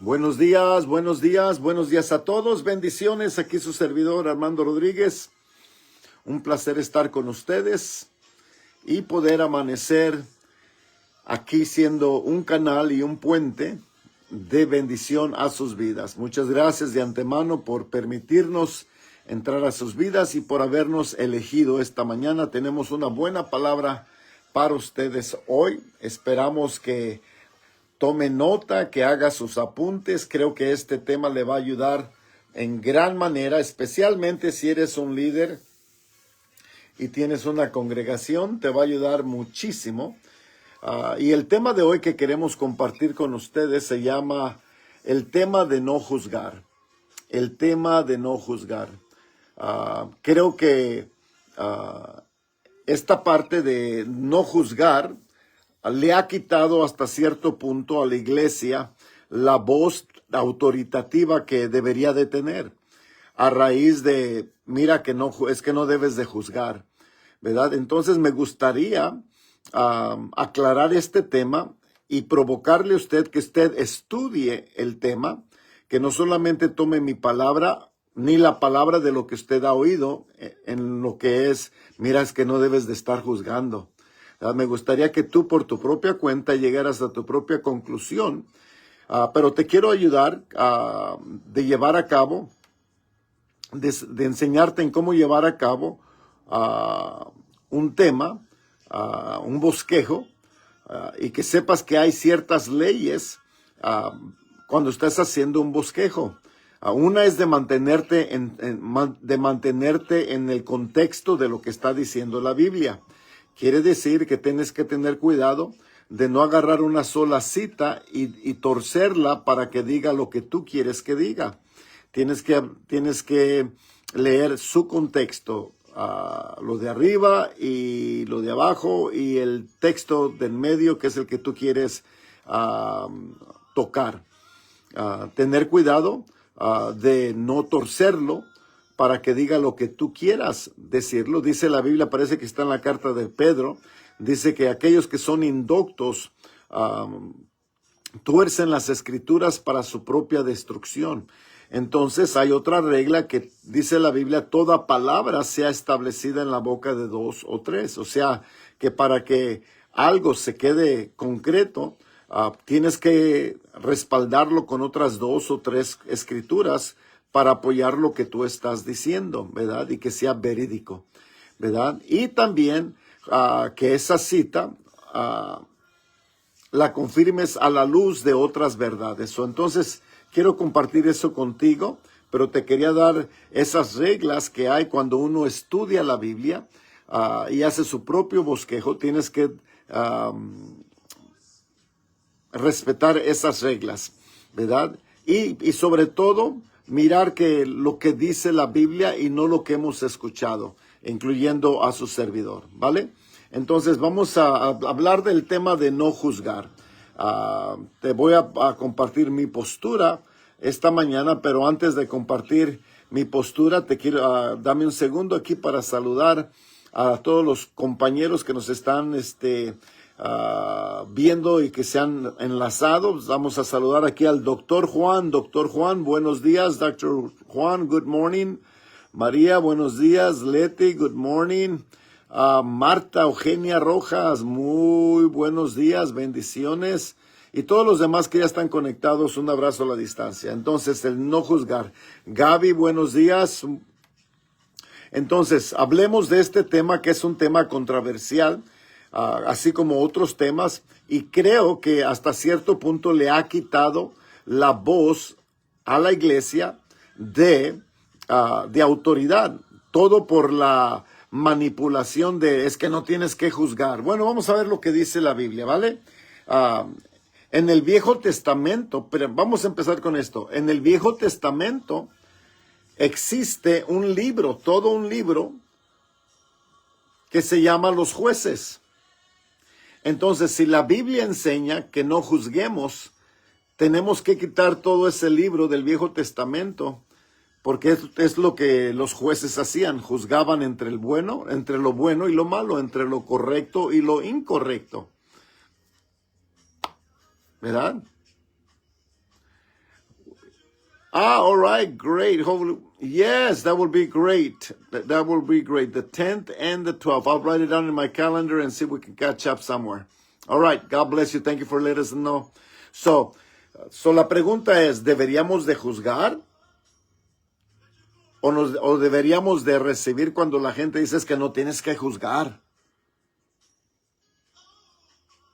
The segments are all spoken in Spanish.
buenos días a todos, bendiciones, aquí su servidor Armando Rodríguez, un placer estar con ustedes y poder amanecer aquí siendo un canal y un puente de bendición a sus vidas. Muchas gracias de antemano por permitirnos entrar a sus vidas y por habernos elegido esta mañana. Tenemos una buena palabra para ustedes hoy, esperamos que tome nota, que haga sus apuntes. Creo que este tema le va a ayudar en gran manera, especialmente si eres un líder y tienes una congregación, te va a ayudar muchísimo. Y el tema de hoy que queremos compartir con ustedes se llama el tema de no juzgar. El tema de no juzgar. Creo que esta parte de no juzgar le ha quitado hasta cierto punto a la iglesia la voz autoritativa que debería de tener, a raíz de, mira que no, es que no debes de juzgar, ¿verdad? Entonces me gustaría aclarar este tema y provocarle a usted que usted estudie el tema, que no solamente tome mi palabra, ni la palabra de lo que usted ha oído en lo que es, mira, es que no debes de estar juzgando. Me gustaría que tú por tu propia cuenta llegaras a tu propia conclusión, pero te quiero ayudar de llevar a cabo, de enseñarte en cómo llevar a cabo un tema, un bosquejo, y que sepas que hay ciertas leyes cuando estás haciendo un bosquejo. Una es de mantenerte en el contexto de lo que está diciendo la Biblia. Quiere decir que tienes que tener cuidado de no agarrar una sola cita y torcerla para que diga lo que tú quieres que diga. Tienes que leer su contexto, lo de arriba y lo de abajo y el texto del medio, que es el que tú quieres tocar. Tener cuidado de no torcerlo para que diga lo que tú quieras decirlo. Dice la Biblia, parece que está en la carta de Pedro, dice que aquellos que son indoctos tuercen las escrituras para su propia destrucción. Entonces hay otra regla que dice la Biblia, toda palabra sea establecida en la boca de dos o tres. O sea, que para que algo se quede concreto, tienes que respaldarlo con otras dos o tres escrituras para apoyar lo que tú estás diciendo, ¿verdad? Y que sea verídico, ¿verdad? Y también que esa cita la confirmes a la luz de otras verdades. Entonces, quiero compartir eso contigo, pero te quería dar esas reglas que hay cuando uno estudia la Biblia y hace su propio bosquejo. Tienes que respetar esas reglas, ¿verdad? Y sobre todo, mirar que lo que dice la Biblia y no lo que hemos escuchado, incluyendo a su servidor, ¿vale? Entonces vamos a hablar del tema de no juzgar. Te voy a compartir mi postura esta mañana, pero antes de compartir mi postura, te quiero, dame un segundo aquí para saludar a todos los compañeros que nos están viendo y que se han enlazado. Vamos a saludar aquí al doctor Juan. Doctor Juan, buenos días. Doctor Juan, good morning. María, buenos días. Leti, good morning. Marta Eugenia Rojas, muy buenos días, bendiciones. Y todos los demás que ya están conectados, un abrazo a la distancia. Entonces, el no juzgar. Gaby, buenos días. Entonces, hablemos de este tema que es un tema controversial, así como otros temas, y creo que hasta cierto punto le ha quitado la voz a la iglesia de autoridad. Todo por la manipulación es que no tienes que juzgar. Bueno, vamos a ver lo que dice la Biblia, ¿vale? En el Viejo Testamento, pero vamos a empezar con esto. En el Viejo Testamento existe un libro, todo un libro, que se llama Los Jueces. Entonces, si la Biblia enseña que no juzguemos, tenemos que quitar todo ese libro del Viejo Testamento, porque es lo que los jueces hacían, juzgaban entre lo bueno y lo malo, entre lo correcto y lo incorrecto. ¿Verdad? All right, great. Hopefully, yes, that will be great. That will be great. The 10th and the 12th. I'll write it down in my calendar and see if we can catch up somewhere. All right, God bless you. Thank you for letting us know. So la pregunta es, ¿deberíamos de juzgar? ¿O deberíamos de recibir cuando la gente dice es que no tienes que juzgar?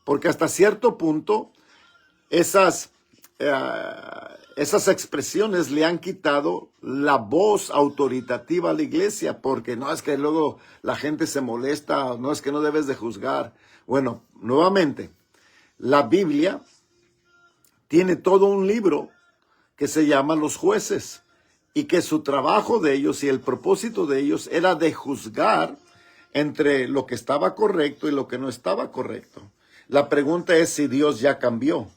Porque hasta cierto punto esas expresiones le han quitado la voz autoritativa a la iglesia, porque no es que luego la gente se molesta, no es que no debes de juzgar. Bueno, nuevamente, la Biblia tiene todo un libro que se llama Los Jueces, y que su trabajo de ellos y el propósito de ellos era de juzgar entre lo que estaba correcto y lo que no estaba correcto. La pregunta es si Dios ya cambió.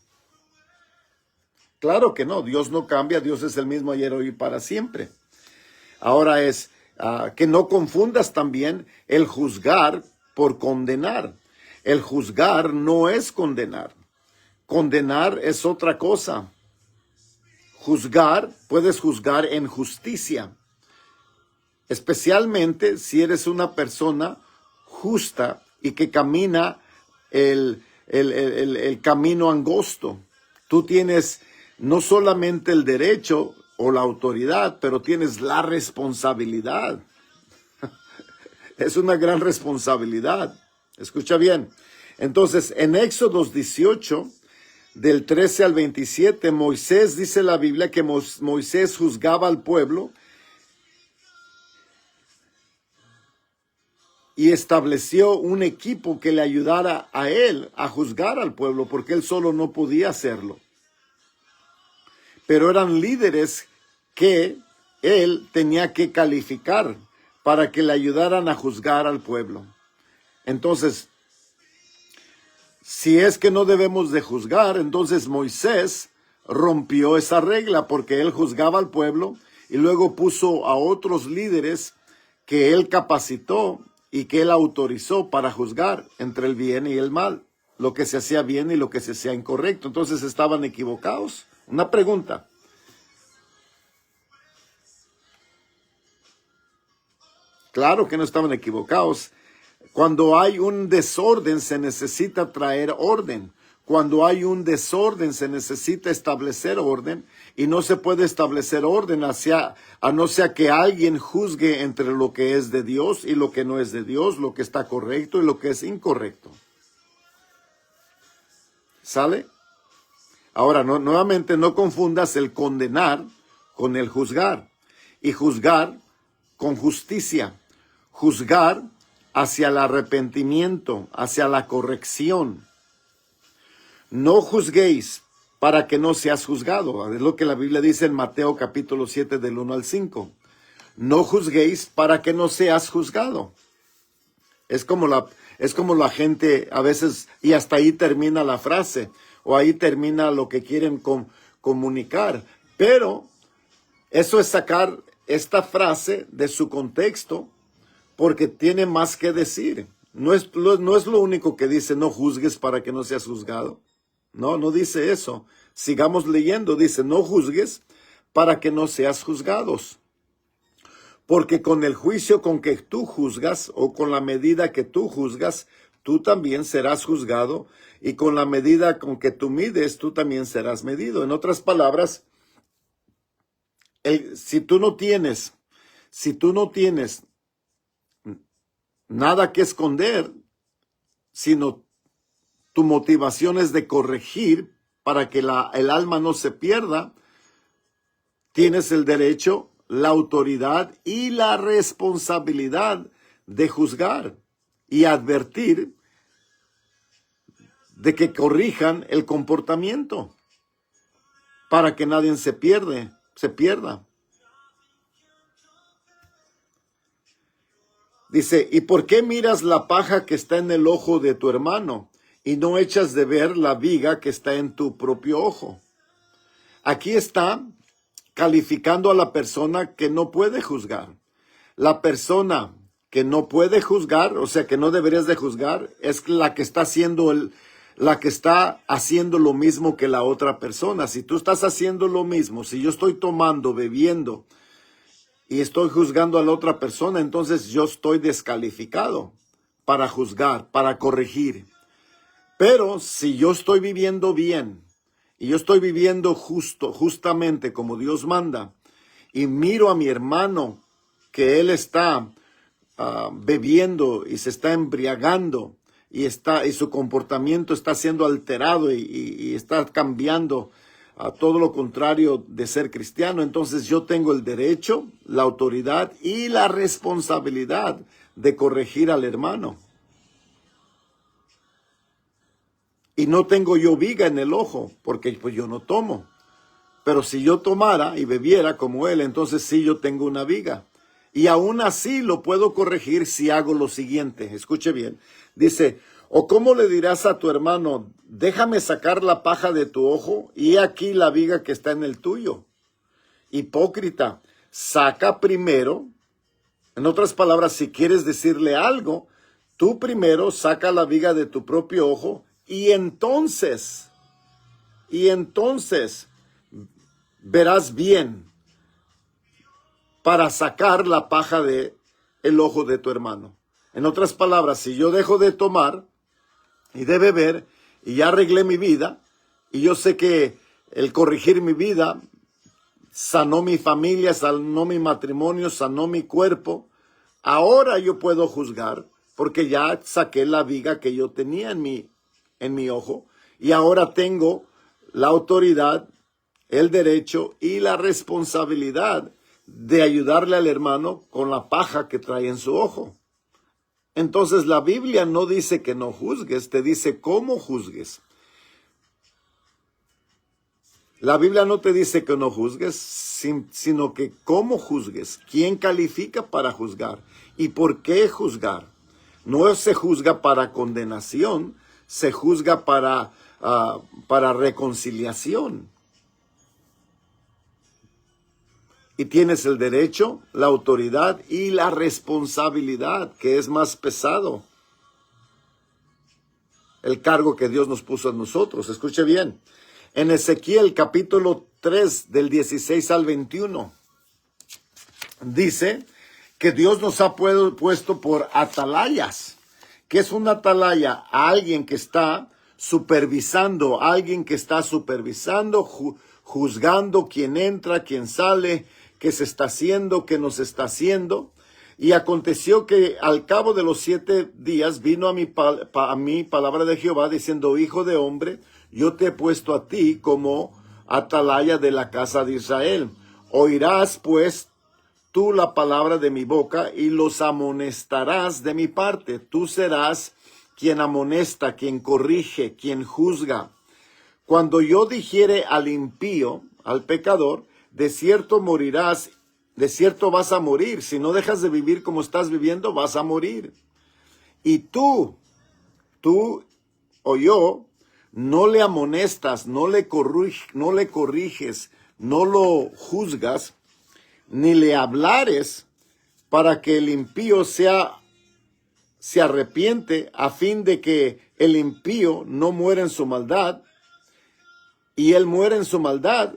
Claro que no, Dios no cambia, Dios es el mismo ayer, hoy y para siempre. Ahora es que no confundas también el juzgar por condenar. El juzgar no es condenar. Condenar es otra cosa. Juzgar, puedes juzgar en justicia, especialmente si eres una persona justa y que camina el camino angosto. Tú tienes no solamente el derecho o la autoridad, pero tienes la responsabilidad. Es una gran responsabilidad. Escucha bien. Entonces, en Éxodo 18, del 13 al 27, Moisés, dice la Biblia, que Moisés juzgaba al pueblo y estableció un equipo que le ayudara a él a juzgar al pueblo, porque él solo no podía hacerlo. Pero eran líderes que él tenía que calificar para que le ayudaran a juzgar al pueblo. Entonces, si es que no debemos de juzgar, entonces Moisés rompió esa regla porque él juzgaba al pueblo y luego puso a otros líderes que él capacitó y que él autorizó para juzgar entre el bien y el mal, lo que se hacía bien y lo que se hacía incorrecto. Entonces, ¿estaban equivocados? Una pregunta. Claro que no estaban equivocados. Cuando hay un desorden, se necesita traer orden. Cuando hay un desorden, se necesita establecer orden. Y no se puede establecer orden a no ser que alguien juzgue entre lo que es de Dios y lo que no es de Dios, lo que está correcto y lo que es incorrecto. ¿Sale? Ahora, nuevamente, no confundas el condenar con el juzgar. Y juzgar con justicia. Juzgar hacia el arrepentimiento, hacia la corrección. No juzguéis para que no seas juzgado. Es lo que la Biblia dice en Mateo capítulo 7 del 1 al 5. No juzguéis para que no seas juzgado. Es como la gente a veces, y hasta ahí termina la frase, o ahí termina lo que quieren comunicar. Pero eso es sacar esta frase de su contexto, porque tiene más que decir. No es lo único que dice, no juzgues para que no seas juzgado. No dice eso. Sigamos leyendo. Dice, no juzgues para que no seas juzgados. Porque con el juicio con que tú juzgas, o con la medida que tú juzgas, tú también serás juzgado. Y con la medida con que tú mides, tú también serás medido. En otras palabras, si tú no tienes nada que esconder, sino tu motivación es de corregir para que el alma no se pierda, tienes el derecho, la autoridad y la responsabilidad de juzgar y advertir de que corrijan el comportamiento para que nadie se pierda. Dice, ¿y por qué miras la paja que está en el ojo de tu hermano y no echas de ver la viga que está en tu propio ojo? Aquí está calificando a la persona que no puede juzgar. La persona que no puede juzgar, o sea, que no deberías de juzgar, es la que está haciendo la que está haciendo lo mismo que la otra persona. Si tú estás haciendo lo mismo, si yo estoy tomando, bebiendo y estoy juzgando a la otra persona, entonces yo estoy descalificado para juzgar, para corregir. Pero si yo estoy viviendo bien y yo estoy viviendo justamente como Dios manda, y miro a mi hermano que él está bebiendo y se está embriagando y su comportamiento está siendo alterado y está cambiando a todo lo contrario de ser cristiano, entonces yo tengo el derecho, la autoridad y la responsabilidad de corregir al hermano. Y no tengo yo viga en el ojo, porque pues yo no tomo. Pero si yo tomara y bebiera como él, entonces sí yo tengo una viga. Y aún así lo puedo corregir si hago lo siguiente. Escuche bien. Dice, ¿o cómo le dirás a tu hermano, déjame sacar la paja de tu ojo y he aquí la viga que está en el tuyo? Hipócrita, saca primero. En otras palabras, si quieres decirle algo, tú primero saca la viga de tu propio ojo y entonces verás bien para sacar la paja de el ojo de tu hermano. En otras palabras, si yo dejo de tomar y de beber y ya arreglé mi vida y yo sé que el corregir mi vida sanó mi familia, sanó mi matrimonio, sanó mi cuerpo, ahora yo puedo juzgar porque ya saqué la viga que yo tenía en mi ojo y ahora tengo la autoridad, el derecho y la responsabilidad de ayudarle al hermano con la paja que trae en su ojo. Entonces la Biblia no dice que no juzgues, te dice cómo juzgues. La Biblia no te dice que no juzgues, sino que cómo juzgues, quién califica para juzgar y por qué juzgar. No se juzga para condenación, se juzga para reconciliación. Y tienes el derecho, la autoridad y la responsabilidad, que es más pesado. El cargo que Dios nos puso a nosotros. Escuche bien. En Ezequiel capítulo 3 del 16 al 21 dice que Dios nos ha puesto por atalayas. ¿Qué es una atalaya? Alguien que está supervisando, juzgando quién entra, quién sale, qué se está haciendo, qué no se está haciendo. Y aconteció que al cabo de los 7 días vino a mí palabra de Jehová diciendo, hijo de hombre, yo te he puesto a ti como atalaya de la casa de Israel. Oirás pues tú la palabra de mi boca y los amonestarás de mi parte. Tú serás quien amonesta, quien corrige, quien juzga. Cuando yo dijere al impío, al pecador, de cierto morirás, de cierto vas a morir. Si no dejas de vivir como estás viviendo, vas a morir. Y tú o yo, no le amonestas, no le corriges, no lo juzgas, ni le hablares para que el impío se arrepiente a fin de que el impío no muera en su maldad, y él muere en su maldad,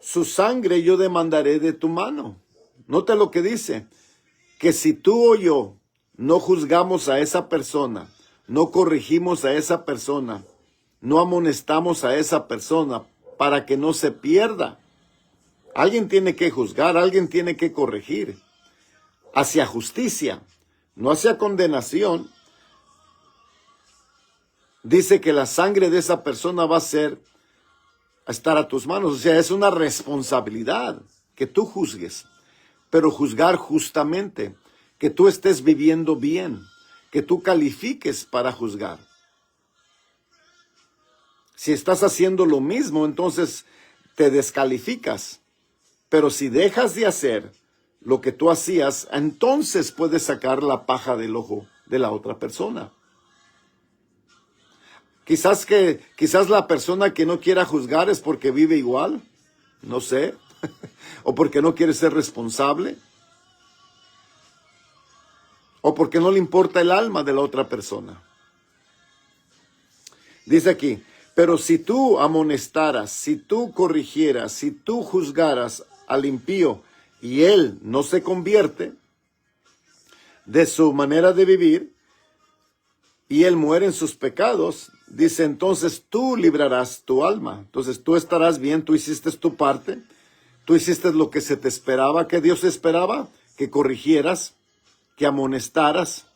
su sangre yo demandaré de tu mano. Nota lo que dice, que si tú o yo no juzgamos a esa persona, no corregimos a esa persona, no amonestamos a esa persona para que no se pierda, alguien tiene que juzgar, alguien tiene que corregir hacia justicia, no hacia condenación. Dice que la sangre de esa persona va a estar a tus manos. O sea, es una responsabilidad que tú juzgues, pero juzgar justamente, que tú estés viviendo bien, que tú califiques para juzgar. Si estás haciendo lo mismo, entonces te descalificas. Pero si dejas de hacer lo que tú hacías, entonces puedes sacar la paja del ojo de la otra persona. Quizás la persona que no quiera juzgar es porque vive igual, no sé, o porque no quiere ser responsable, o porque no le importa el alma de la otra persona. Dice aquí, pero si tú amonestaras, si tú corrigieras, si tú juzgaras al impío y él no se convierte de su manera de vivir y él muere en sus pecados, dice, entonces tú librarás tu alma. Entonces tú estarás bien, tú hiciste tu parte, tú hiciste lo que se te esperaba, que Dios esperaba, que corrigieras, que amonestaras,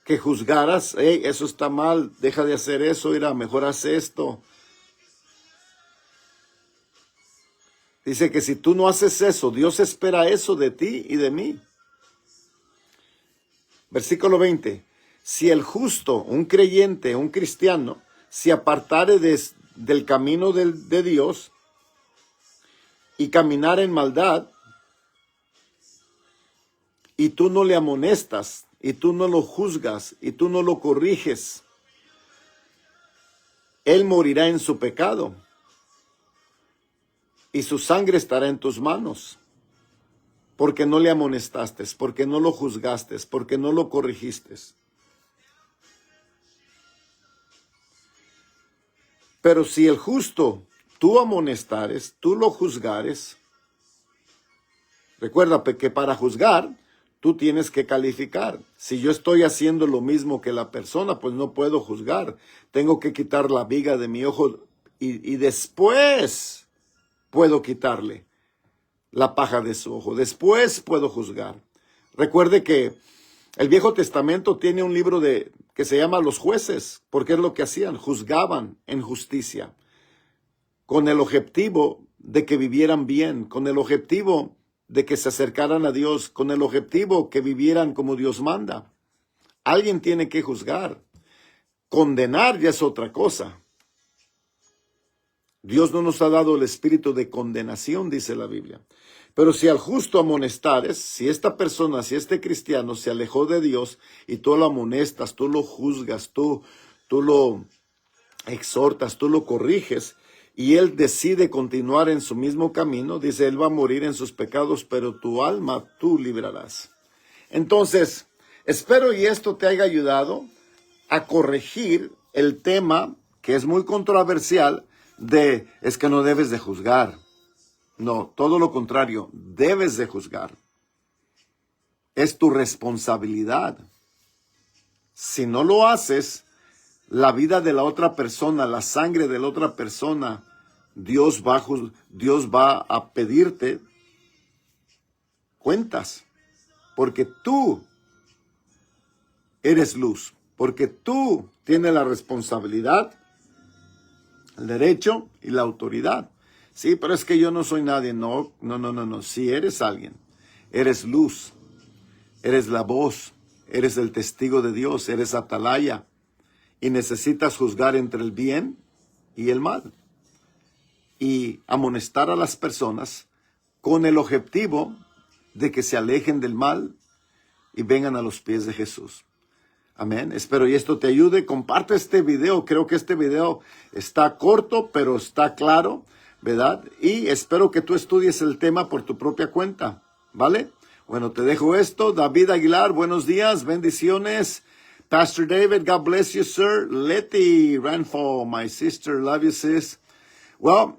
que juzgaras. Hey, eso está mal, deja de hacer eso, mira, mejor haz esto. Dice que si tú no haces eso, Dios espera eso de ti y de mí. Versículo 20. Si el justo, un creyente, un cristiano, se apartare del camino de Dios y caminar en maldad, y tú no le amonestas, y tú no lo juzgas, y tú no lo corriges, él morirá en su pecado, y su sangre estará en tus manos, porque no le amonestaste, porque no lo juzgaste, porque no lo corrigiste. Pero si el justo tú amonestares, tú lo juzgares, recuerda que para juzgar tú tienes que calificar. Si yo estoy haciendo lo mismo que la persona, pues no puedo juzgar. Tengo que quitar la viga de mi ojo y después puedo quitarle la paja de su ojo. Después puedo juzgar. Recuerde que el Viejo Testamento tiene un libro que se llama Los Jueces, porque es lo que hacían, juzgaban en justicia, con el objetivo de que vivieran bien, con el objetivo de que se acercaran a Dios, con el objetivo que vivieran como Dios manda. Alguien tiene que juzgar. Condenar ya es otra cosa. Dios no nos ha dado el espíritu de condenación, dice la Biblia. Pero si al justo amonestares, si esta persona, si este cristiano se alejó de Dios y tú lo amonestas, tú lo juzgas, tú lo exhortas, tú lo corriges y él decide continuar en su mismo camino, dice, él va a morir en sus pecados, pero tu alma tú librarás. Entonces, espero y esto te haya ayudado a corregir el tema que es muy controversial es que no debes de juzgar. No, todo lo contrario, debes de juzgar. Es tu responsabilidad. Si no lo haces, la vida de la otra persona, la sangre de la otra persona, Dios va a pedirte cuentas. Porque tú eres luz. Porque tú tienes la responsabilidad, el derecho y la autoridad. Sí, pero es que yo no soy nadie. No. Sí eres alguien. Eres luz. Eres la voz. Eres el testigo de Dios. Eres atalaya. Y necesitas juzgar entre el bien y el mal. Y amonestar a las personas con el objetivo de que se alejen del mal y vengan a los pies de Jesús. Amén. Espero y esto te ayude. Comparte este video. Creo que este video está corto, pero está claro, ¿verdad? Y espero que tú estudies el tema por tu propia cuenta, ¿vale? Bueno, te dejo esto. David Aguilar, buenos días, bendiciones. Pastor David, God bless you, sir. Letty Ranfo, my sister, love you, sis. Well,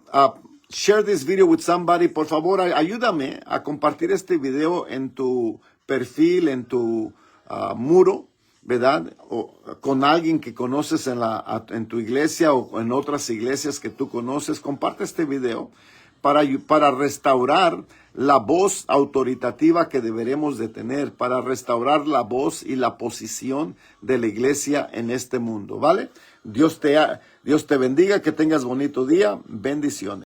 share this video with somebody. Por favor, ayúdame a compartir este video en tu perfil, en tu muro, ¿verdad? O con alguien que conoces en tu iglesia o en otras iglesias que tú conoces. Comparte este video para restaurar la voz autoritativa que deberemos de tener, para restaurar la voz y la posición de la iglesia en este mundo, ¿vale? Dios te bendiga, que tengas bonito día, bendiciones.